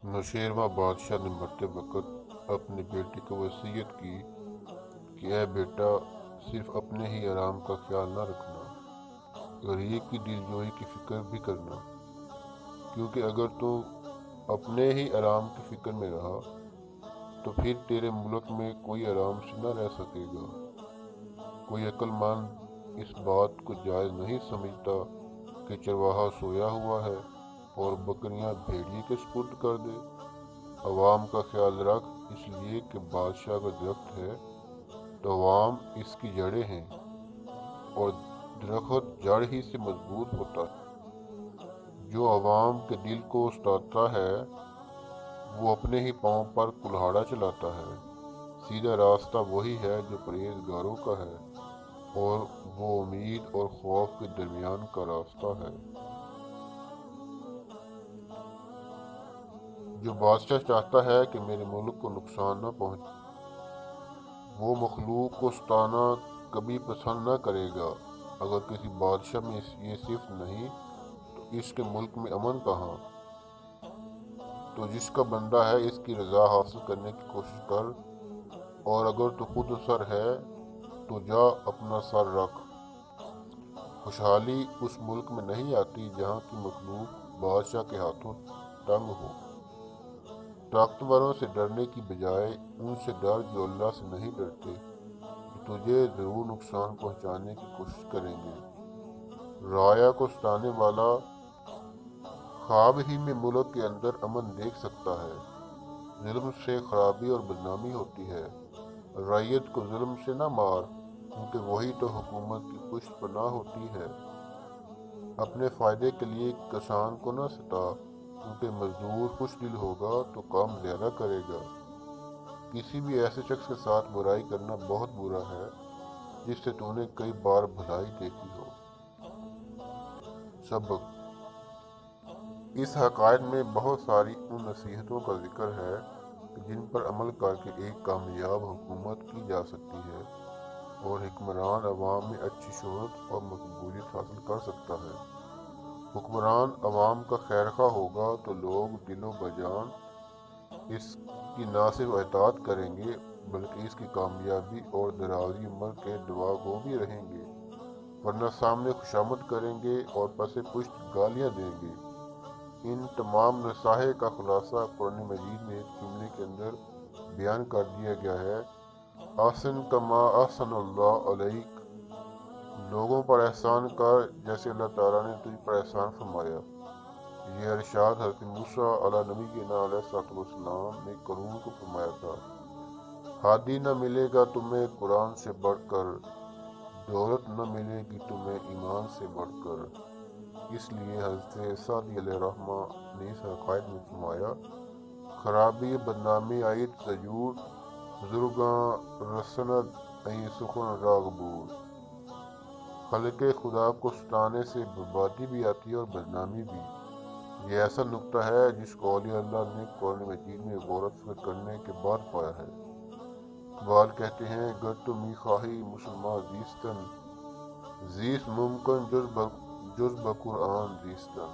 نوشیروان بادشاہ نے مرتے وقت اپنی بیٹی کو وصیت کی کہ اے بیٹا، صرف اپنے ہی آرام کا خیال نہ رکھنا، غریب کی دل جوئی کی فکر بھی کرنا، کیونکہ اگر تو اپنے ہی آرام کی فکر میں رہا تو پھر تیرے ملک میں کوئی آرام سے نہ رہ سکے گا۔ کوئی عقل مند اس بات کو جائز نہیں سمجھتا کہ چرواہا سویا ہوا ہے اور بکریاں بھیڑیے کے سپرد کر دے۔ عوام کا خیال رکھ، اس لیے کہ بادشاہ کا درخت ہے تو عوام اس کی جڑیں ہیں، اور درخت جڑ ہی سے مضبوط ہوتا ہے۔ جو عوام کے دل کو ستاتا ہے وہ اپنے ہی پاؤں پر کلہاڑا چلاتا ہے۔ سیدھا راستہ وہی ہے جو پرہیزگاروں کا ہے، اور وہ امید اور خوف کے درمیان کا راستہ ہے۔ جو بادشاہ چاہتا ہے کہ میرے ملک کو نقصان نہ پہنچے، وہ مخلوق کو ستانا کبھی پسند نہ کرے گا۔ اگر کسی بادشاہ میں یہ صفت نہیں تو اس کے ملک میں امن کہاں؟ تو جس کا بندہ ہے اس کی رضا حاصل کرنے کی کوشش کر، اور اگر تو خود سر ہے تو جا اپنا سر رکھ۔ خوشحالی اس ملک میں نہیں آتی جہاں کی مخلوق بادشاہ کے ہاتھوں تنگ ہو۔ طاقتوروں سے ڈرنے کی بجائے ان سے ڈر جو اللہ سے نہیں ڈرتے، جو تجھے ضرور نقصان پہنچانے کی کوشش کریں گے۔ رعایا کو ستانے والا خواب ہی میں ملک کے اندر امن دیکھ سکتا ہے۔ ظلم سے خرابی اور بدنامی ہوتی ہے۔ رعیت کو ظلم سے نہ مار، کیونکہ وہی تو حکومت کی پشت پناہ ہوتی ہے۔ اپنے فائدے کے لیے کسان کو نہ ستا، کیونکہ مزدور خوش دل ہوگا تو کام زیادہ کرے گا۔ کسی بھی ایسے شخص کے ساتھ برائی کرنا بہت برا ہے جس سے تو نے کئی بار بھلائی دیکھی ہو۔ سبق: اس حقائق میں بہت ساری ان نصیحتوں کا ذکر ہے کہ جن پر عمل کر کے ایک کامیاب حکومت کی جا سکتی ہے اور حکمران عوام میں اچھی شہرت اور مقبولیت حاصل کر سکتا ہے۔ حکمران عوام کا خیرخواہ ہوگا تو لوگ دل و بجان اس کی نہ صرف اطاعت کریں گے بلکہ اس کی کامیابی اور درازی عمر کے دعا گو بھی رہیں گے، ورنہ سامنے خوشامد کریں گے اور پس پشت گالیاں دیں گے۔ ان تمام نصائح کا خلاصہ قرآن مجید میں ایک جملے کے اندر بیان کر دیا گیا ہے: احسن کما احسن اللہ علیک، لوگوں پر احسان کر جیسے اللہ تعالیٰ نے تجھ پر احسان فرمایا۔ یہ ارشاد حضرت موسیٰ علیہ نبینا علیہ الصلوۃ والسلام نے قارون کو فرمایا تھا۔ ہادی نہ ملے گا تمہیں قرآن سے بڑھ کر، دولت نہ ملے گی تمہیں ایمان سے بڑھ کر۔ اس لیے حضرت سعدی علیہ رحمہ نے اس عقائد میں فرمایا: خرابی بدنامی آئیت زجور، بزرگاں رسند این سخن راغبور۔ خلق خدا کو ستانے سے بربادی بھی آتی ہے اور بدنامی بھی۔ یہ ایسا نکتہ ہے جس کو اولیاء اللہ نے قرآن مجید میں غور و فکر کرنے کے بعد پایا ہے۔ اقبال کہتے ہیں: گر تو می خواہی مسلماں زیستن، زیست ممکن جز بقرآن زیستن۔